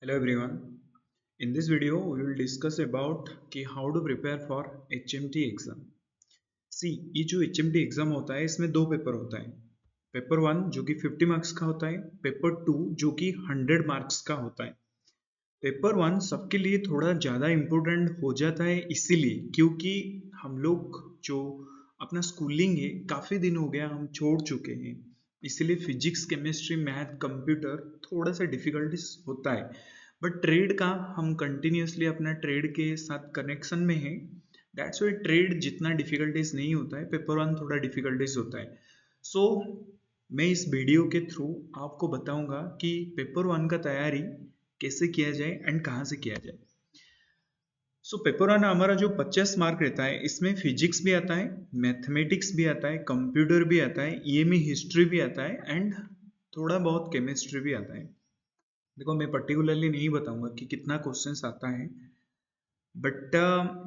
Hello everyone. In this video, we will discuss about कि how to prepare for HMT exam. See, ये जो HMT exam होता है इसमें दो पेपर होता है. पेपर 1 जो कि 50 मार्क्स का होता है, पेपर 2 जो कि 100 मार्क्स का होता है. पेपर 1 सबके लिए थोड़ा ज़्यादा इम्पोर्टेंट हो जाता है इसीलिए क्योंकि हम लोग जो अपना स्कूलिंग है काफ़ी दिन हो गया हम छोड़ चुके हैं, इसीलिए फिजिक्स केमिस्ट्री मैथ कंप्यूटर थोड़ा सा डिफिकल्टीज होता है. बट ट्रेड का हम कंटिन्यूसली अपना ट्रेड के साथ कनेक्शन में है, दैट्स वाई ट्रेड जितना डिफिकल्टीज नहीं होता है, पेपर 1 थोड़ा डिफिकल्टीज होता है. सो मैं इस वीडियो के थ्रू आपको बताऊंगा कि पेपर 1 का तैयारी कैसे किया जाए एंड कहाँ से किया जाए. सो पेपर 1 हमारा जो 50 मार्क रहता है इसमें फिजिक्स भी आता है, मैथमेटिक्स भी आता है, कंप्यूटर भी आता है, ईएमई हिस्ट्री भी आता है एंड थोड़ा बहुत केमिस्ट्री भी आता है. देखो मैं पर्टिकुलरली नहीं बताऊंगा कि कितना क्वेश्चंस आता है, बट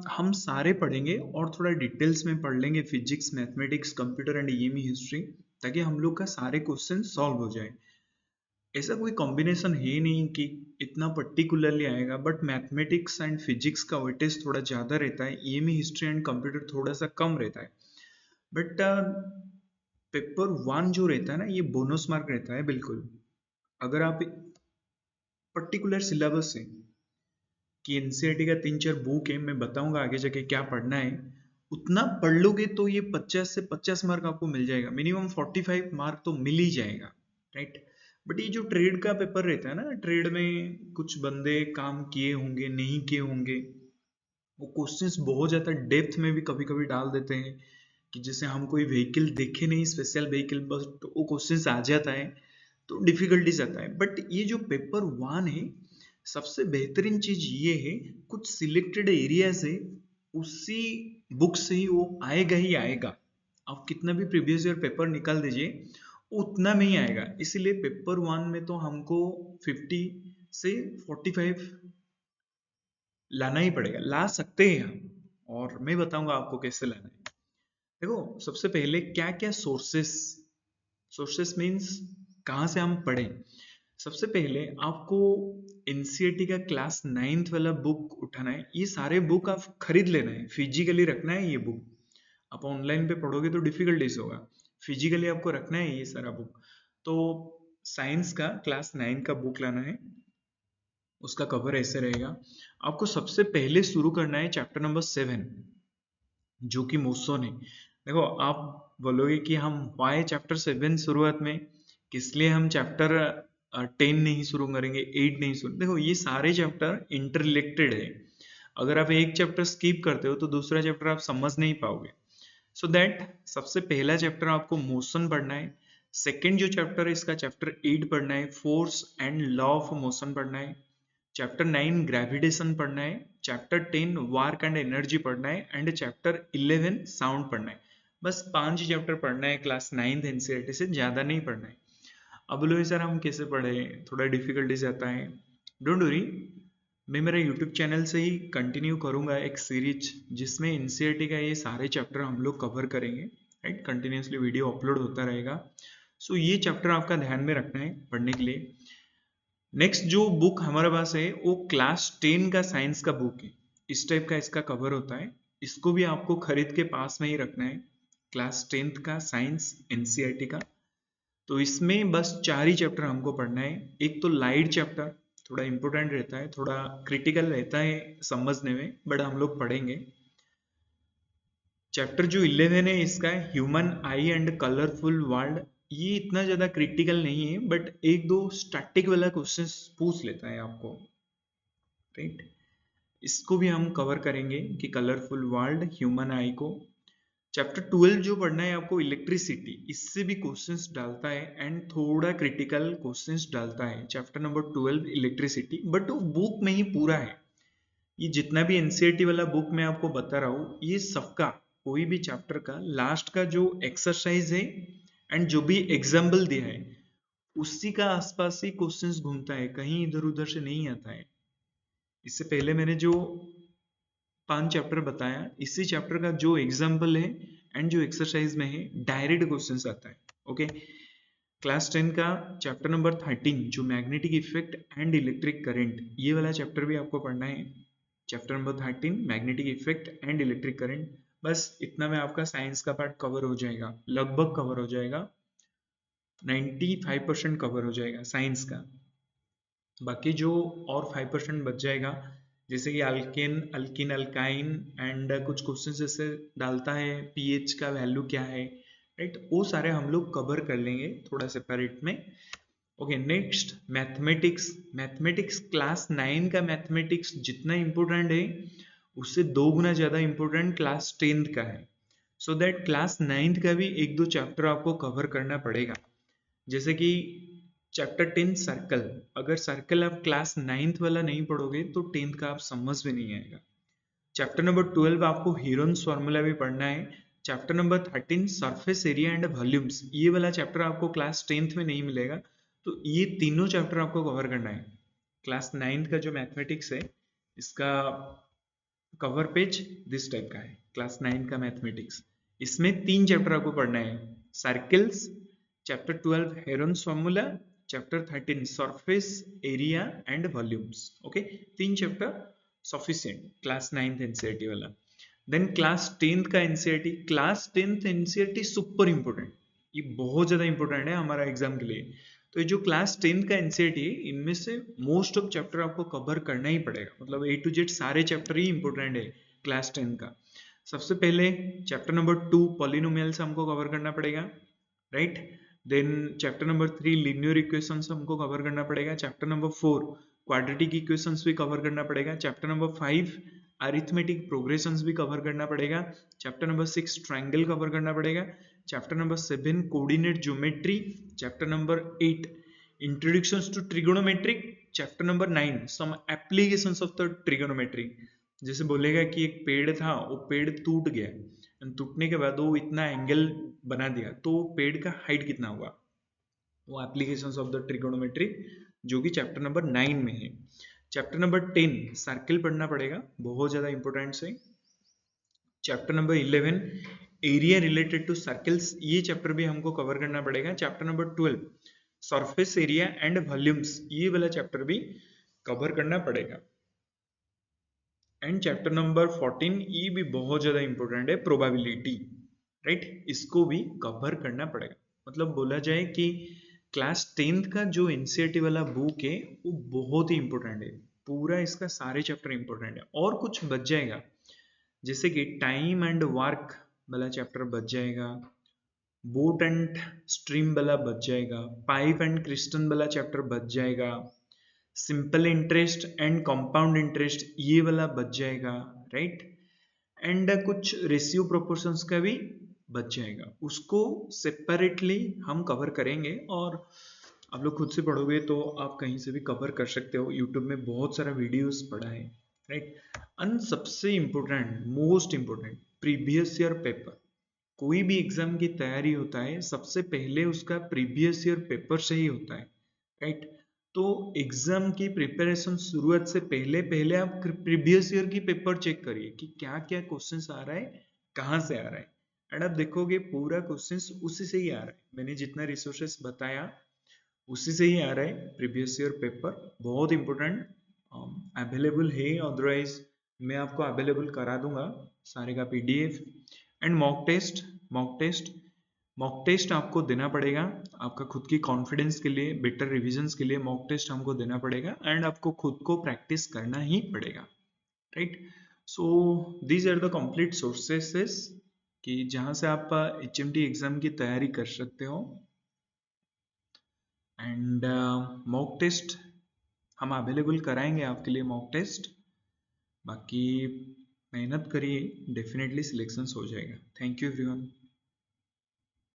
हम सारे पढ़ेंगे और थोड़ा डिटेल्स में पढ़ लेंगे physics mathematics computer and EME history, ताकि हम लोग का सारे क्वेश्चन सॉल्व हो जाए. ऐसा कोई कॉम्बिनेशन है नहीं कि इतना पर्टिकुलरली आएगा, बट मैथमेटिक्स एंड फिजिक्स का वेटेज थोड़ा ज़्यादा रहता है, ईएमई हिस्ट्री एंड कंप्यूटर थोड़ा सा कम रहता है. बट पेपर 1 जो रहता है ना, ये बोनस मार्क रहता है बिल्कुल. अगर आप पर्टिकुलर सिलेबस से कि एनसीईआरटी का 3-4 बुक है, मैं बताऊंगा आगे जाके क्या पढ़ना है, उतना पढ़ लोगे तो ये 50 से 50 मार्क आपको मिल जाएगा, मिनिमम 45 मार्क तो मिल ही जाएगा, राइट. बट ये जो ट्रेड का पेपर रहता है ना, ट्रेड में कुछ बंदे काम किए होंगे नहीं किए होंगे, वो क्वेश्चंस बहुत ज़्यादा डेप्थ में भी कभी कभी डाल देते हैं कि जैसे हम कोई व्हीकल देखे नहीं, स्पेशल व्हीकल, बस तो वो क्वेश्चंस आ जाता है तो डिफिकल्टीज आता है. बट ये जो पेपर 1 है, सबसे बेहतरीन चीज ये है, कुछ सिलेक्टेड एरिया से उसी बुक से ही वो आएगा ही आएगा. आप कितना भी प्रीवियस ईयर पेपर निकाल दीजिए, उतना में ही आएगा. इसीलिए पेपर 1 में तो हमको 50 से 45 लाना ही पड़ेगा, ला सकते हैं हम, और मैं बताऊंगा आपको कैसे लाना है. देखो सबसे पहले क्या क्या सोर्सेस, सोर्सेस मीन्स कहाँ से हम पढ़ें. सबसे पहले आपको एनसीईआरटी का क्लास 9th वाला बुक उठाना है. ये सारे बुक आप खरीद लेना है, फिजिकली रखना है. ये बुक आप ऑनलाइन पे पढ़ोगे तो डिफिकल्टीज होगा, फिजिकली आपको रखना है ये सारा बुक. तो साइंस का क्लास 9 का बुक लाना है, उसका कवर ऐसे रहेगा. आपको सबसे पहले शुरू करना है चैप्टर नंबर 7 जो कि मोसोन है. देखो आप बोलोगे कि हम वाई चैप्टर 7 शुरुआत में, किस लिए हम चैप्टर 10 नहीं शुरू करेंगे, 8 नहीं शुरू. देखो ये सारे चैप्टर इंटररिलेटेड है, अगर आप एक चैप्टर स्किप करते हो तो दूसरा चैप्टर आप समझ नहीं पाओगे. सो दैट सबसे पहला चैप्टर आपको मोशन पढ़ना है. सेकेंड जो चैप्टर है इसका चैप्टर 8 पढ़ना है, force and law of motion पढ़ना है. चैप्टर 9 ग्रेविटेशन पढ़ना है, चैप्टर 10 वार्क एंड एनर्जी पढ़ना है एंड चैप्टर 11 साउंड पढ़ना है. बस 5 चैप्टर पढ़ना है क्लास 9th एनसीईआरटी से, ज़्यादा नहीं पढ़ना है. अब बोलो सर हम कैसे पढ़े, थोड़ा डिफिकल्टीज आता है. डोंट वरी, मैं मेरा यूट्यूब चैनल से ही कंटिन्यू करूंगा एक सीरीज जिसमें एनसीईआरटी का ये सारे चैप्टर हम लोग कवर करेंगे, राइट. कंटिन्यूसली वीडियो अपलोड होता रहेगा. सो ये चैप्टर आपका ध्यान में रखना है पढ़ने के लिए. नेक्स्ट जो बुक हमारे पास है वो क्लास 10 का साइंस का बुक है, इस टाइप का इसका कवर होता है. इसको भी आपको खरीद के पास में ही रखना है, क्लास 10th का साइंस एनसीईआरटी का. तो इसमें बस 4 ही चैप्टर हमको पढ़ना है. एक तो लाइट चैप्टर थोड़ा इंपॉर्टेंट रहता है, थोड़ा क्रिटिकल रहता है समझने में, बट हम लोग पढ़ेंगे. चैप्टर जो 11 है इसका human I and colourful world. ये इतना ज्यादा क्रिटिकल नहीं है, बट एक दो स्टैटिक वाला क्वेश्चंस पूछ लेता है आपको, राइट. इसको भी हम कवर करेंगे कि कलरफुल वर्ल्ड, ह्यूमन आई को. चैप्टर 12 जो पढ़ना है आपको इलेक्ट्रिसिटी, इससे भी क्वेश्चंस डालता है एंड थोड़ा क्रिटिकल क्वेश्चंस डालता है. चैप्टर नंबर 12 इलेक्ट्रिसिटी, बट वो बुक में ही पूरा है. ये जितना भी एनसीईआरटी वाला बुक मैं आपको बता रहा हूँ, ये सबका कोई भी चैप्टर का लास्ट का जो एक्सरसाइज है एंड जो भी एग्जाम्पल दिया है उसी का आसपास ही क्वेश्चंस घूमता है, कहीं इधर उधर से नहीं आता है. इससे पहले मैंने जो 5 चैप्टर बताया, इसी चैप्टर का जो एग्जाम्पल है एंड जो एक्सरसाइज में है डायरेक्ट क्वेश्चंस आता है, ओके. क्लास 10 का चैप्टर नंबर 13 जो magnetic effect and electric current, ये वाला चैप्टर भी आपको पढ़ना है। Chapter number 13 magnetic effect and electric current. बस इतना में आपका साइंस का पार्ट कवर हो जाएगा, लगभग कवर हो जाएगा, 95% कवर हो जाएगा साइंस का। बाकी जो और 5% बच जाएगा, जैसे कि अल्केन अल्किन अल्काइन एंड कुछ क्वेश्चन जैसे डालता है पीएच का वैल्यू क्या है, राइट, वो सारे हम लोग कवर कर लेंगे थोड़ा सेपरेट में। Okay, next mathematics. Mathematics class 9 का मैथमेटिक्स जितना इंपॉर्टेंट है उससे 2 गुना ज्यादा इंपॉर्टेंट क्लास 10th का है। सो दैट क्लास 9th का भी एक दो चैप्टर आपको कवर करना पड़ेगा। जैसे कि चैप्टर 10 सर्कल, अगर सर्कल आप क्लास 9th वाला नहीं पढ़ोगे तो 10th का आप समझ में नहीं आएगा। चैप्टर नंबर 12 आपको हीरोन्स फॉर्मूला भी पढ़ना है। Chapter number 13 surface area and volumes, ये वाला चैप्टर आपको क्लास 10th में नहीं मिलेगा, तो ये तीनों चैप्टर आपको कवर करना है। क्लास 9th का जो मैथमेटिक्स है इसका कवर पेज दिस टाइप का है, क्लास 9 का मैथमेटिक्स। इसमें 3 चैप्टर आपको पढ़ना है, circles, chapter 12 Heron's formula, chapter 13 surface area and volumes. Okay, 3 chapter sufficient class 9th NCERT वाला। देन क्लास 10th का NCERT, class 10th NCERT super important, ये बहुत ज्यादा इंपोर्टेंट है हमारा एग्जाम के लिए। तो ये जो क्लास 10th का एनसीईआरटी है इनमें से मोस्ट ऑफ चैप्टर आपको कवर करना ही पड़ेगा, मतलब A to Z सारे चैप्टर ही इंपोर्टेंट है क्लास 10 का। सबसे पहले चैप्टर नंबर 2 पॉलिनोमियल्स हमको कवर करना पड़ेगा, right. Then chapter number 3 linear equations हमको कवर करना पड़ेगा। चैप्टर नंबर 4 क्वाड्रेटिक इक्वेशंस भी कवर करना पड़ेगा। चैप्टर नंबर 5 अरिथमेटिक प्रोग्रेशंस भी कवर करना पड़ेगा। चैप्टर नंबर 6 ट्रायंगल कवर करना पड़ेगा। Chapter number 7 coordinate geometry. Chapter number 8 introductions to trigonometric. Chapter number 9 some applications of the trigonometry. जैसे बोलेगा कि एक पेड़ था, वो पेड़ टूट गया, टूटने के बाद वो इतना एंगल बना दिया, तो पेड़ का हाइट कितना हुआ, वो एप्लीकेशंस ऑफ द ट्रिगोनोमेट्री जो कि चैप्टर नंबर 9 में है। चैप्टर नंबर 10 सर्कल पढ़ना पड़ेगा, बहुत ज्यादा इंपॉर्टेंट है। Chapter number 11 area related to circles, ये चैप्टर भी हमको कवर करना पड़ेगा। Chapter number 12 surface area and volumes, ये वाला चैप्टर भी कवर करना पड़ेगा। एंड चैप्टर नंबर 14 ये भी बहुत ज्यादा इंपॉर्टेंट है, प्रोबेबिलिटी, राइट, इसको भी कवर करना पड़ेगा। मतलब बोला जाए कि क्लास 10th का जो एनसीईआरटी वाला बुक है वो बहुत ही इंपॉर्टेंट है, पूरा इसका सारे चैप्टर इंपॉर्टेंट है। और कुछ बच जाएगा, जैसे कि टाइम एंड वर्क वाला चैप्टर बच जाएगा, बोट एंड स्ट्रीम वाला बच जाएगा, पाइप एंड क्रिस्टल वाला चैप्टर बच जाएगा, simple interest and compound interest ये वाला बच जाएगा, राइट। एंड कुछ रेशियो प्रोपोर्शंस का भी बच जाएगा, उसको सेपरेटली हम कवर करेंगे। और आप लोग खुद से पढ़ोगे तो आप कहीं से भी कवर कर सकते हो, यूट्यूब में बहुत सारा वीडियोस पड़ा है, राइट। एंड सबसे important, most important, previous year paper. कोई भी एग्जाम की तैयारी होता है सबसे पहले उसका प्रीवियस ईयर पेपर से ही होता है, राइट। तो एग्जाम की प्रिपरेशन शुरुआत से पहले पहले आप प्रीवियस ईयर की पेपर चेक करिए कि क्या क्या क्वेश्चंस आ रहा है, कहाँ से आ रहा है, एंड आप देखोगे पूरा क्वेश्चंस उसी से ही आ रहा है। मैंने जितना रिसोर्सेस बताया उसी से ही आ रहा है, प्रीवियस ईयर पेपर बहुत इंपॉर्टेंट अवेलेबल है, अदरवाइज मैं आपको अवेलेबल करा दूंगा सारे का पीडीएफ। एंड मॉक टेस्ट आपको देना पड़ेगा, आपका खुद की कॉन्फिडेंस के लिए, बेटर रिविजन्स के लिए मॉक टेस्ट हमको देना पड़ेगा, एंड आपको खुद को प्रैक्टिस करना ही पड़ेगा, right. So these are the complete sources कि जहां से आप एचएमटी एग्जाम की तैयारी कर सकते हो। एंड मॉक टेस्ट हम अवेलेबल कराएंगे आपके लिए मॉक टेस्ट, बाकी मेहनत करिए, डेफिनेटली सिलेक्शंस हो जाएगा। Thank you everyone.